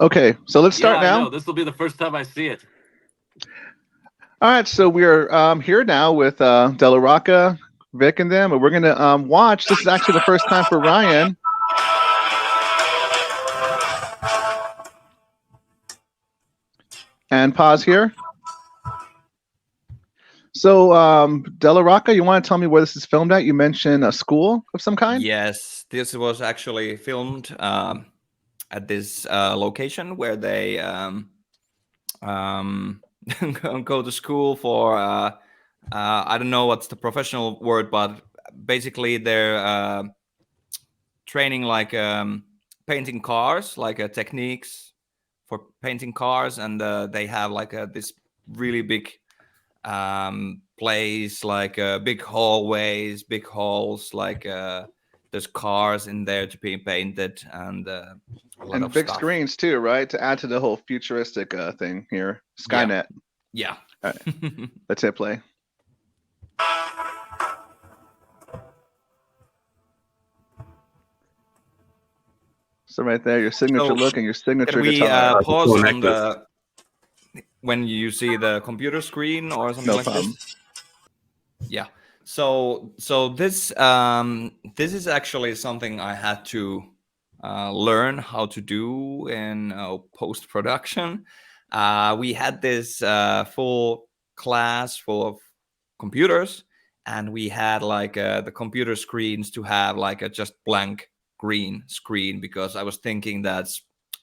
Okay, so let's start I now. know. This will be the first time I see it. All right, so we're here now with De La Rocka, Vic, and them, and we're gonna watch. This is actually the first time for Ryan. And pause here. So, De La Rocka, you want to tell me where this is filmed at? You mentioned a school of some kind? Yes, this was actually filmed at this location where they go to school for, I don't know what's the professional word, but basically they're training like painting cars, like techniques for painting cars. And they have like this really big place, like big hallways, big halls, like there's cars in there to be painted, and a lot of big stuff. Screens too, right? To add to the whole futuristic thing here. Skynet. Yeah. All right. Let's hit play. So right there, your signature look and your signature can we guitar. Pause on the when you see the computer screen or something like this? Yeah. So this is actually something I had to learn how to do in post production. We had this full class full of computers, and we had like the computer screens to have like a just blank green screen, because I was thinking that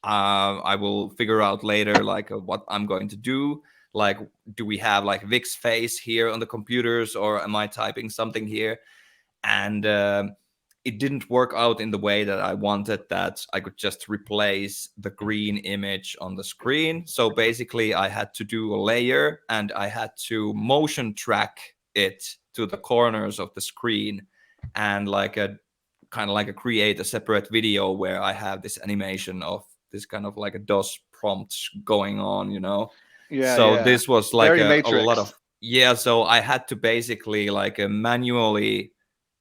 I will figure out later like what I'm going to do. Like, do we have like Vic's face here on the computers, or am I typing something here? And it didn't work out in the way that I wanted, that I could just replace the green image on the screen. So basically I had to do a layer, and I had to motion track it to the corners of the screen, and like a kind of like create a separate video where I have this animation of this kind of like a DOS prompt going on, you know? So this was like a lot of, so I had to basically like manually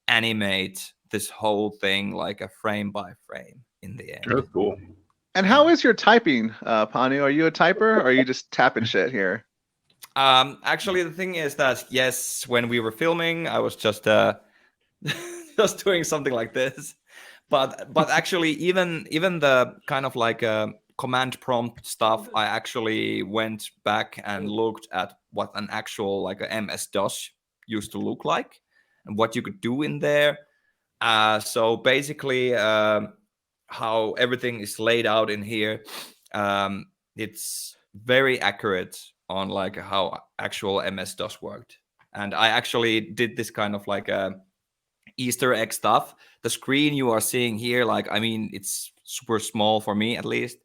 animate this whole thing like a frame by frame in the end. That's cool. And how is your typing, Panu? Are you a typer, or are you just tapping shit here? Actually, the thing is that, yes, when we were filming, I was just just doing something like this. But actually, even the kind of like command prompt stuff, I actually went back and looked at what an actual like a MS-DOS used to look like and what you could do in there. So basically, how everything is laid out in here, it's very accurate on like how actual MS-DOS worked. And I actually did this kind of like a Easter egg stuff. The screen you are seeing here, like, I mean, it's super small for me at least,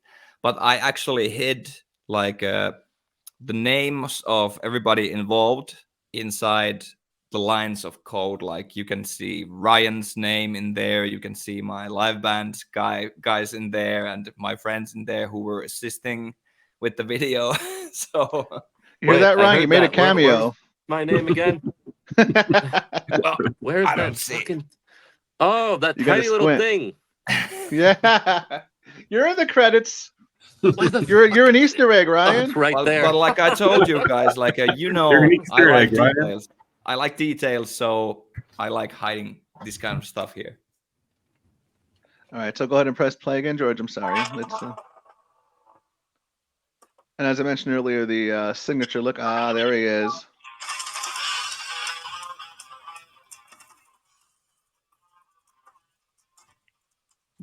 but I actually hid like the names of everybody involved inside the lines of code. Like, you can see Ryan's name in there, you can see my live band guys in there, and my friends in there who were assisting with the video. So you hear that, Ryan? You made a cameo. My name again. Where's that fucking... Oh, that tiny little thing. Yeah, you're in the credits. You're an Easter egg, Ryan. Right there. But like I told you guys, like you know, I like details. I like details, so I like hiding this kind of stuff here. All right, so go ahead and press play again, George. I'm sorry. Let's. And as I mentioned earlier, the signature look. Ah, there he is.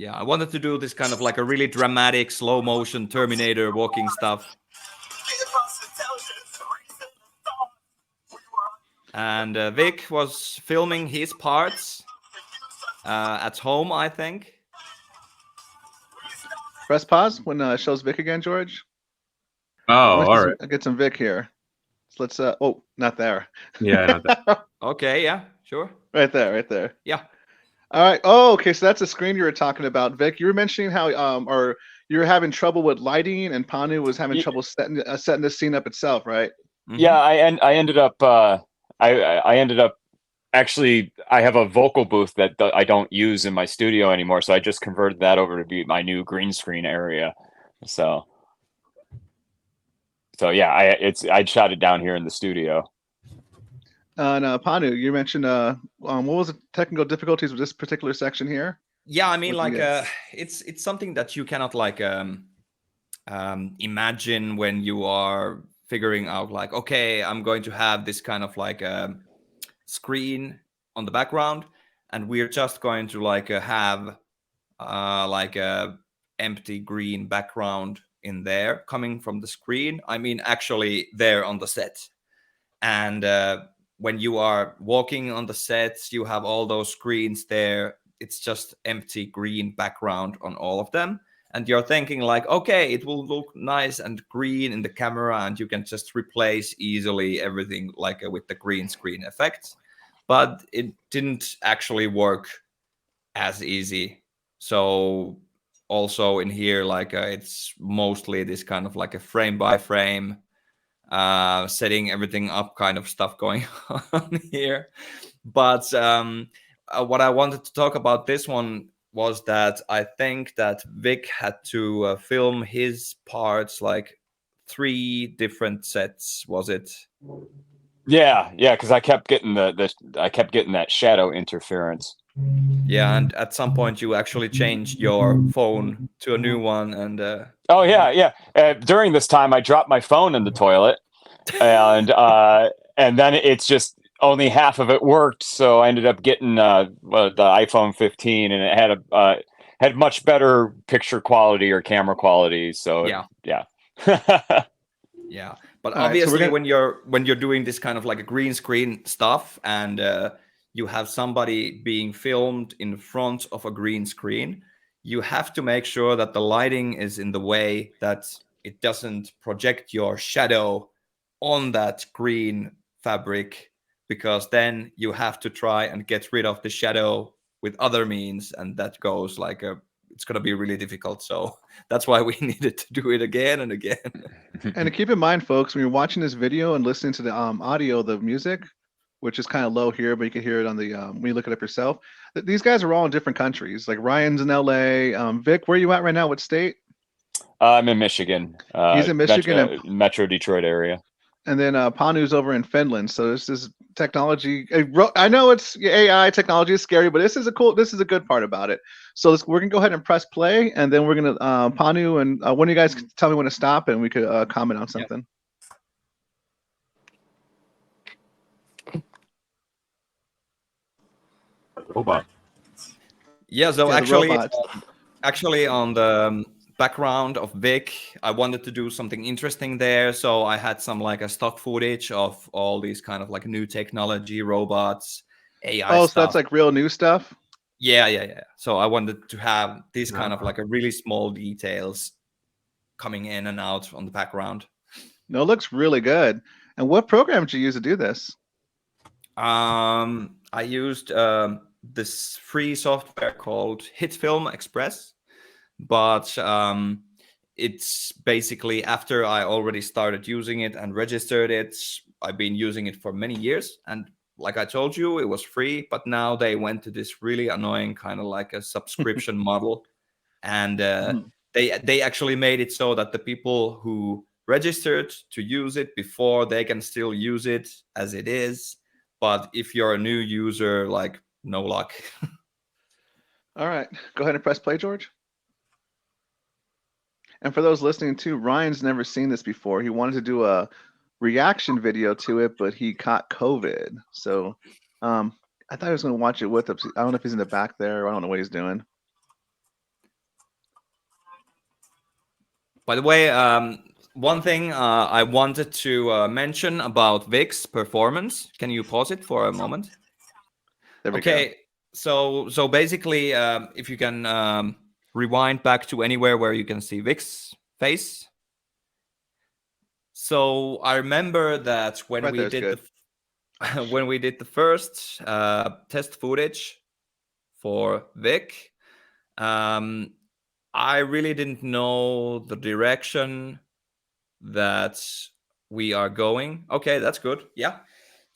Yeah, I wanted to do this kind of like a really dramatic slow motion Terminator walking stuff. And Vic was filming his parts at home, I think. Press pause when it shows Vic again, George. Oh, all right. I'll get some Vic here. So let's. Oh, not there. Yeah, not there. Okay, yeah, sure. Right there, right there. Yeah. All right. Oh, okay. So that's the screen you were talking about, Vic. You were mentioning how or you were having trouble with lighting, and Panu was having trouble setting the scene up itself, right? Mm-hmm. Yeah, I ended up I ended up actually, I have a vocal booth that I don't use in my studio anymore, so I just converted that over to be my new green screen area. So yeah, I shot it down here in the studio. And Panu, you mentioned what was the technical difficulties with this particular section here? Yeah, I mean, like it's something that you cannot like imagine when you are figuring out like, okay, I'm going to have this kind of like screen on the background, and we're just going to like have like a empty green background in there coming from the screen. I mean, actually there on the set. And when you are walking on the sets, you have all those screens there. It's just empty green background on all of them. And you're thinking like, okay, it will look nice and green in the camera, and you can just replace easily everything like with the green screen effect. But it didn't actually work as easy. So also in here, like it's mostly this kind of like a frame by frame setting everything up kind of stuff going on here. But what I wanted to talk about this one was that I think that Vic had to film his parts like 3 different sets, was it? Yeah, because I kept getting that shadow interference. Yeah, and at some point you actually changed your phone to a new one, and oh yeah. During this time, I dropped my phone in the toilet, and then it's just only half of it worked. So I ended up getting the iPhone 15, and it had much better picture quality or camera quality. So yeah. Yeah. But all obviously, right, so when you're doing this kind of like a green screen stuff, and you have somebody being filmed in front of a green screen, you have to make sure that the lighting is in the way that it doesn't project your shadow on that green fabric, because then you have to try and get rid of the shadow with other means, and that goes like it's going to be really difficult. So that's why we needed to do it again and again. And to keep in mind, folks, when you're watching this video and listening to the audio, the music, which is kind of low here, but you can hear it on the when you look it up yourself. These guys are all in different countries. Like Ryan's in LA. Vic, where are you at right now? What state? I'm in Michigan. He's in Michigan, Metro Detroit area. and then Panu's over in Finland. So this is technology. I know it's AI technology is scary, but this is a good part about it. So we're gonna go ahead and press play, and then we're gonna Panu and one of you guys can tell me when to stop, and we could comment on something. Robot. Yeah, so Yeah, actually on the background of Vic, I wanted to do something interesting there. So I had some like a stock footage of all these kind of like new technology, robots, AI so stuff. that's like real new stuff? Yeah. So I wanted to have these kind of like a really small details coming in and out on the background. No, it looks really good. And what program did you use to do this? I used this free software called HitFilm Express, but it's basically after I already started using it and registered it. I've been using it for many years, and like I told you, it was free, but now they went to this really annoying kind of like a subscription model, and they actually made it so that the people who registered to use it before, they can still use it as it is. But if you're a new user, like, no luck. All right, go ahead and press play, George. And for those listening too, Ryan's never seen this before. He wanted to do a reaction video to it, but he caught COVID. So I thought he was going to watch it with us. I don't know if he's in the back there. Or I don't know what he's doing. By the way, one thing I wanted to mention about Vic's performance. Can you pause it for a moment? There we go. So basically, if you can rewind back to anywhere where you can see Vic's face. So I remember that when we did the first test footage for Vic, I really didn't know the direction that we are going. Okay, that's good. Yeah.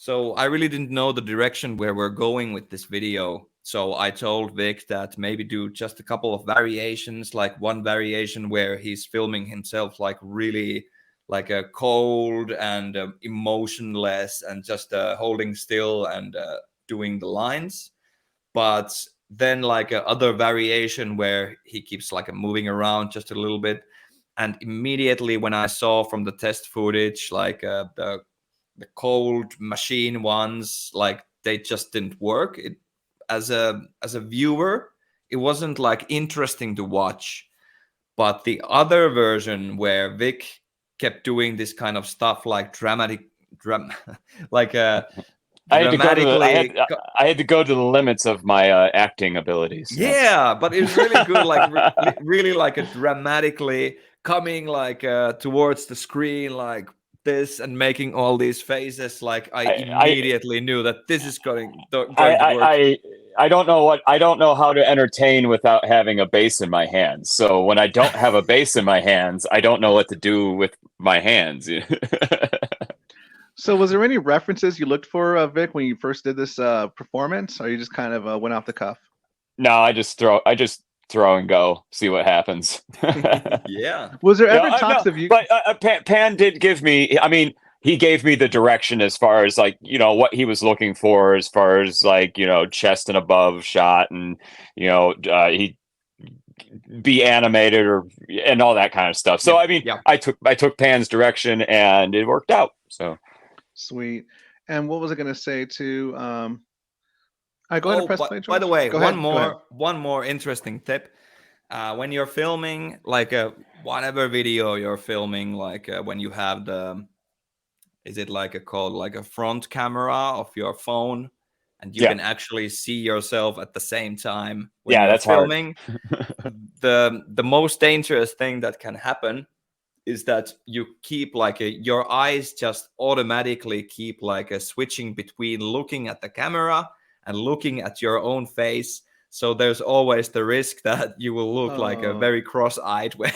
So I really didn't know the direction where we're going with this video. So I told Vic that maybe do just a couple of variations, like one variation where he's filming himself like really like a cold and emotionless and just holding still and doing the lines. But then like a other variation where he keeps like moving around just a little bit. And immediately when I saw from the test footage, like the cold machine ones, like they just didn't work. It, as a viewer, it wasn't like interesting to watch. But the other version where Vic kept doing this kind of stuff like like I had to go to dramatically. I had to go to the limits of my acting abilities. Yeah, but it was really good, like really like a dramatically coming like towards the screen like this and making all these faces. Like I immediately knew that this is going to work. I don't know how to entertain without having a bass in my hands. So when I don't have a bass in my hands, I don't know what to do with my hands. So was there any references you looked for, Vic, when you first did this performance, or you just kind of went off the cuff? No, I just throw and go, see what happens. Yeah. Was there ever talks of you? But Pan did give me. I mean, he gave me the direction as far as like what he was looking for, as far as like chest and above shot, and he be animated and all that kind of stuff. So I mean, I took Pan's direction and it worked out. So sweet. And what was I going to say to? I go ahead and press play. By the way, one more interesting tip. When you're filming like whatever video you're filming, like when you have is it like called like a front camera of your phone, and you can actually see yourself at the same time when you're that's filming. The most dangerous thing that can happen is that you keep like your eyes just automatically keep like switching between looking at the camera and looking at your own face. So there's always the risk that you will look like a very cross-eyed way.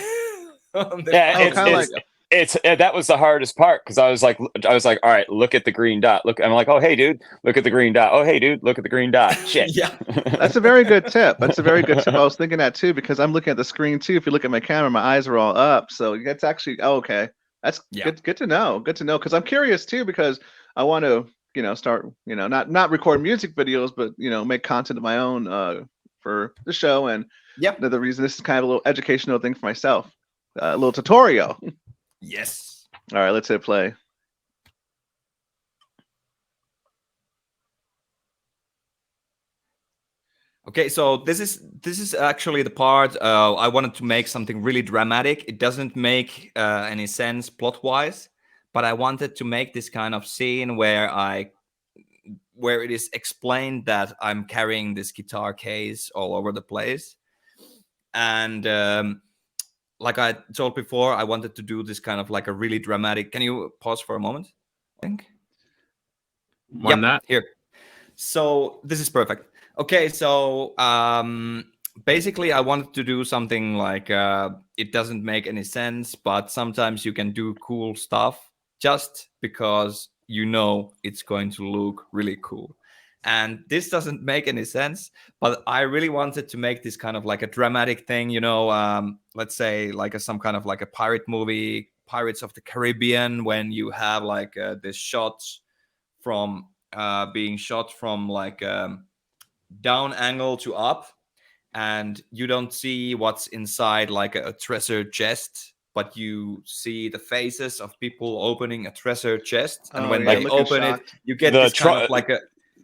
That was the hardest part, because I was like, all right, look at the green dot. I'm like, oh hey dude, look at the green dot. Oh hey dude, look at the green dot. Shit. Yeah. That's a very good tip. That's a very good tip. I was thinking that too, because I'm looking at the screen too. If you look at my camera, my eyes are all up. So that's actually okay. That's good to know. Good to know, because I'm curious too, because I want to start not record music videos, but make content of my own for the show. And the reason this is kind of a little educational thing for myself, a little tutorial. Yes. All right, let's hit play. Okay, so this is actually the part I wanted to make something really dramatic. It doesn't make any sense plot-wise, but I wanted to make this kind of scene where it is explained that I'm carrying this guitar case all over the place. And like I told before, I wanted to do this kind of like a really dramatic. Can you pause for a moment? I think. Here. So this is perfect. Okay, so basically I wanted to do something like it doesn't make any sense, but sometimes you can do cool stuff just because it's going to look really cool. And this doesn't make any sense, but I really wanted to make this kind of like a dramatic thing, let's say like some kind of like a pirate movie, Pirates of the Caribbean, when you have like this shot from being shot from like down angle to up, and you don't see what's inside like a treasure chest, but you see the faces of people opening a treasure chest, and when they open it, you get this kind of like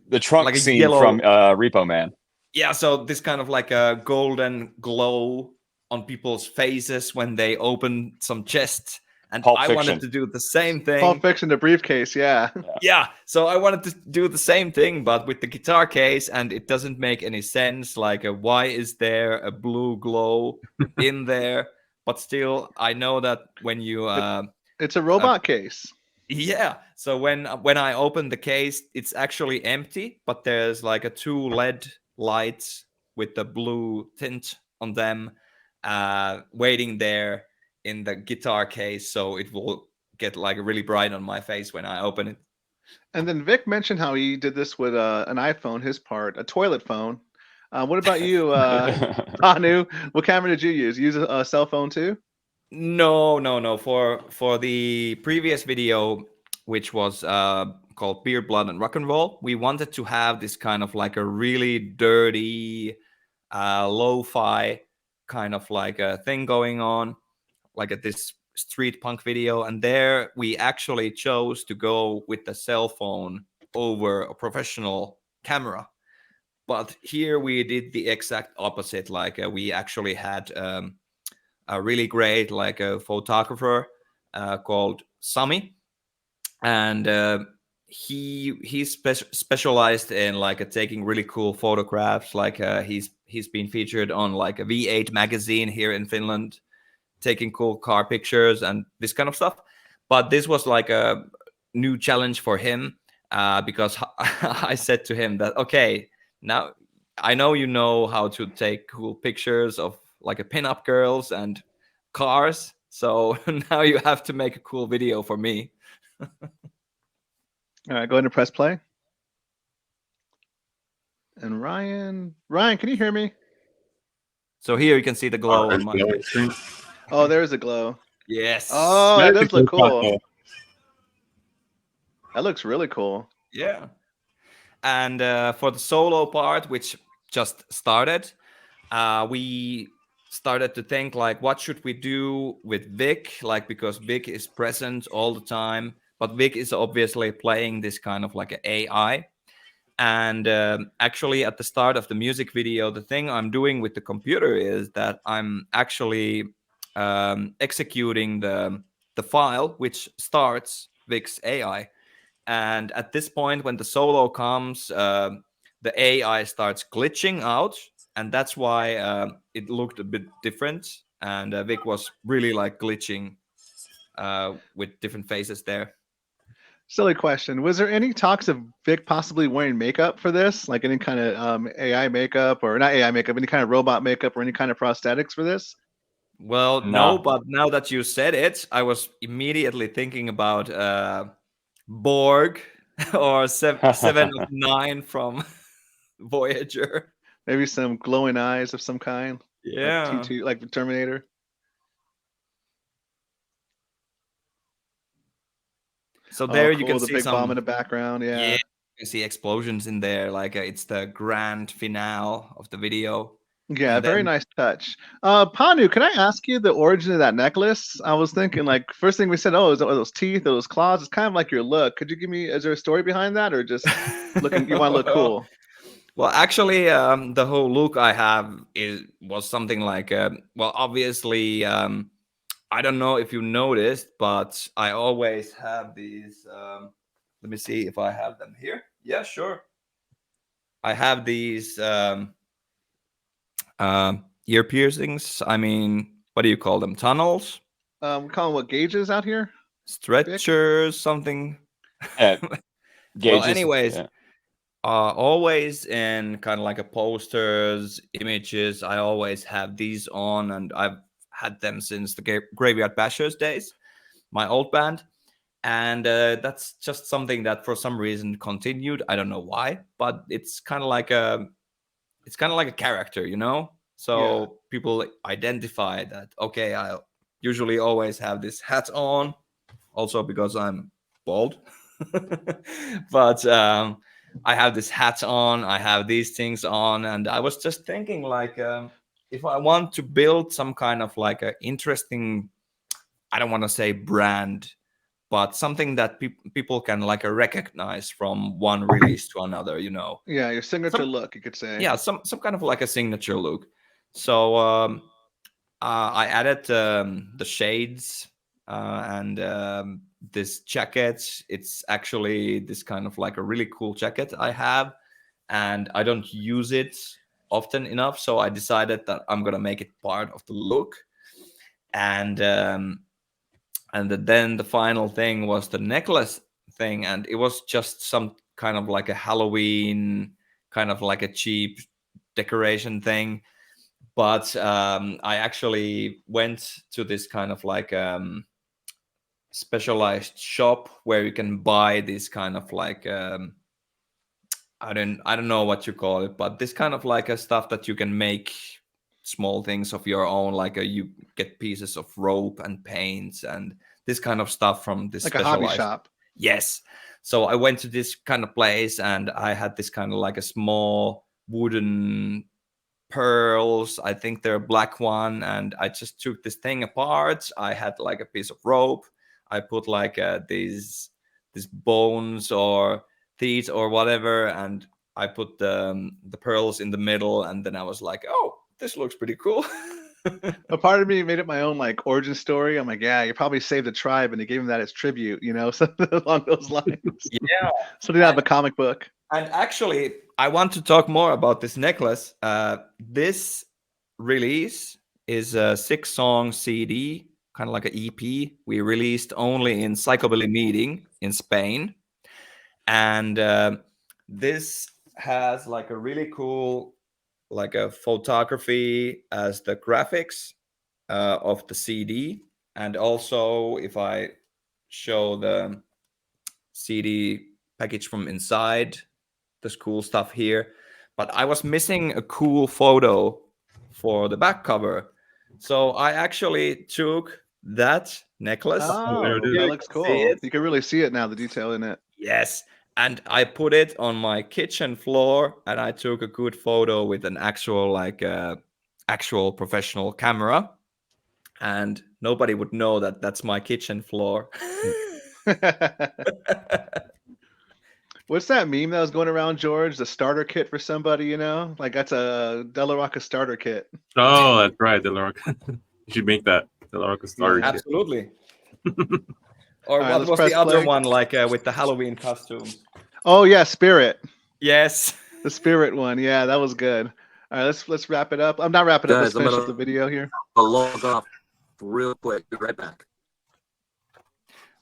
the trunk like scene yellow, from Repo Man. Yeah, so this kind of like a golden glow on people's faces when they open some chest. And I wanted to do the same thing. Pulp Fiction, the briefcase, yeah. Yeah, so I wanted to do the same thing, but with the guitar case, and it doesn't make any sense. Like, why is there a blue glow in there? But still, I know that when you... it's a robot case. Yeah, so when I open the case, it's actually empty, but there's like a 2 LED lights with the blue tint on them waiting there in the guitar case, so it will get like really bright on my face when I open it. And then Vic mentioned how he did this with an iPhone, his part, a toilet phone. What about you, Panu? What camera did you use? Use a cell phone too? No. For the previous video, which was called Beer, Blood, and Rock and Roll, we wanted to have this kind of like a really dirty, lo-fi kind of like a thing going on, like at this street punk video. And there we actually chose to go with the cell phone over a professional camera. But here we did the exact opposite. Like we actually had a really great like a photographer called Sami, and he's specialized in like taking really cool photographs. Like he's been featured on like a V8 magazine here in Finland, taking cool car pictures and this kind of stuff. But this was like a new challenge for him because I said to him that, okay, now I know you know how to take cool pictures of like a pinup girls and cars. So now you have to make a cool video for me. All right, go ahead and press play. And Ryan, can you hear me? So here you can see the glow on my face. Oh, there's a glow. Yes. Oh, that does look cool. That looks really cool. Yeah. And for the solo part, which just started, we started to think like, what should we do with Vic? Like, because Vic is present all the time, but Vic is obviously playing this kind of like an AI. And actually, at the start of the music video, the thing I'm doing with the computer is that I'm actually executing the file which starts Vic's AI. And at this point, when the solo comes, the AI starts glitching out, and that's why it looked a bit different. And Vic was really like glitching with different faces there. Silly question. Was there any talks of Vic possibly wearing makeup for this? Like any kind of AI makeup, or not AI makeup, any kind of robot makeup or any kind of prosthetics for this? Well, no, but now that you said it, I was immediately thinking about Borg or 7 of 9 from Voyager. Maybe some glowing eyes of some kind. Yeah. Like T2, like the Terminator. So there cool. you can the see big some bomb in the background. Yeah. You can see explosions in there. Like it's the grand finale of the video. Yeah, very nice touch. Panu, can I ask you the origin of that necklace? I was thinking, like, first thing we said, oh, is it those teeth, those claws? It's kind of like your look. Could you give me? Is there a story behind that, or just looking? You want to look cool? Well, actually, the whole look I have was something like, well, obviously, I don't know if you noticed, but I always have these. Let me see if I have them here. Yeah, sure. I have these ear piercings. I mean, what do you call them? Tunnels? We call them what, gauges out here? Stretchers, something. Gauges, well, anyways. Yeah. Always in kind of like a posters, images, I always have these on, and I've had them since the Graveyard Bashers days, my old band. And that's just something that for some reason continued. I don't know why, but it's kind of like a character, you know? So people identify that, okay, I usually always have this hat on, also because I'm bald. But I have this hat on, I have these things on, and I was just thinking like, if I want to build some kind of like a interesting, I don't want to say brand, but something that people can like recognize from one release to another, you know. Yeah, your signature look, you could say. Yeah, some kind of like a signature look. So I added the shades and this jacket. It's actually this kind of like a really cool jacket I have, and I don't use it often enough, so I decided that I'm gonna make it part of the look. And then the final thing was the necklace thing, and it was just some kind of like a Halloween, kind of like a cheap decoration thing. But I actually went to this kind of like specialized shop where you can buy this kind of like I don't know what you call it, but this kind of like a stuff that you can make small things of your own, like you get pieces of rope and paints and this kind of stuff from this like a hobby shop. Yes. So I went to this kind of place and I had this kind of like a small wooden pearls. I think they're a black one. And I just took this thing apart. I had like a piece of rope. I put like these bones or teeth or whatever. And I put the pearls in the middle. And then I was like, oh, this looks pretty cool. A part of me made it my own like origin story. I'm like, yeah, you probably saved the tribe and they gave him that as tribute, you know, something along those lines. Yeah. Something out of a comic book. And actually, I want to talk more about this necklace. This release is a 6-song CD, kind of like an EP. We released only in Psychobilly Meeting in Spain. And this has like a really cool like a photography as the graphics of the CD. And also if I show the CD package from inside, there's cool stuff here. But I was missing a cool photo for the back cover. So I actually took that necklace. Oh, that looks cool. You can really see it now, the detail in it. Yes. And I put it on my kitchen floor and I took a good photo with an actual like actual professional camera. And nobody would know that that's my kitchen floor. What's that meme that was going around, George? The starter kit for somebody, you know? Like that's a De La Rocka starter kit. Oh, that's right, De La Rocka. You should make that De La Rocka starter kit. Absolutely. Or right, what was the other one, like with the Halloween costume? Oh yeah, Spirit. Yes, the Spirit one. Yeah, that was good. All right, let's wrap it up. I'm not wrapping up. Let's finish up the video here. I'll log off real quick. Be right back.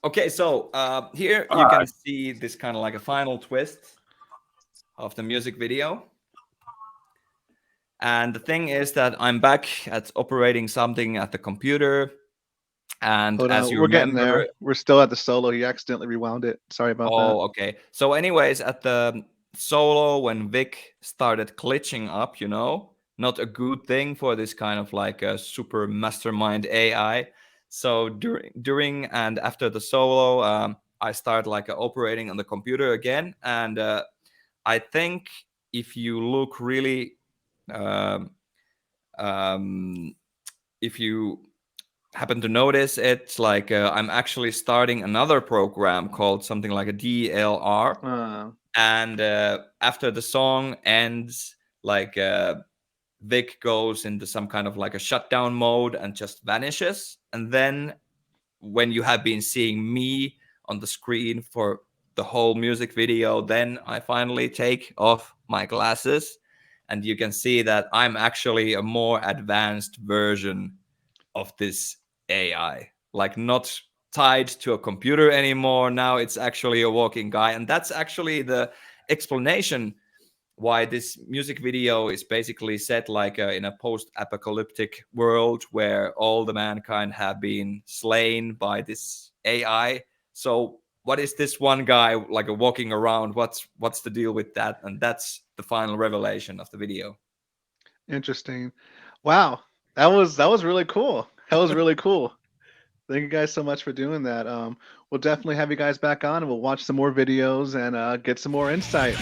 Okay, so here you can see this kind of like a final twist of the music video. And the thing is that I'm back at operating something at the computer. And as you we're remember, getting there. We're still at the solo. He accidentally rewound it. Sorry about that. Oh, okay. So anyways, at the solo, when Vic started glitching up, you know, not a good thing for this kind of like a super mastermind AI. So during and after the solo, I started like operating on the computer again. And I think if you look really, if you happen to notice it, like I'm actually starting another program called something like a DLR. And after the song ends, like Vic goes into some kind of like a shutdown mode and just vanishes. And then when you have been seeing me on the screen for the whole music video, then I finally take off my glasses and you can see that I'm actually a more advanced version of this AI, like not tied to a computer anymore. Now it's actually a walking guy. And that's actually the explanation why this music video is basically set like in a post-apocalyptic world where all the mankind have been slain by this AI. So what is this one guy like walking around? What's the deal with that? And that's the final revelation of the video. Interesting. Wow. That was really cool. That was really cool. Thank you guys so much for doing that. We'll definitely have you guys back on and we'll watch some more videos and get some more insight.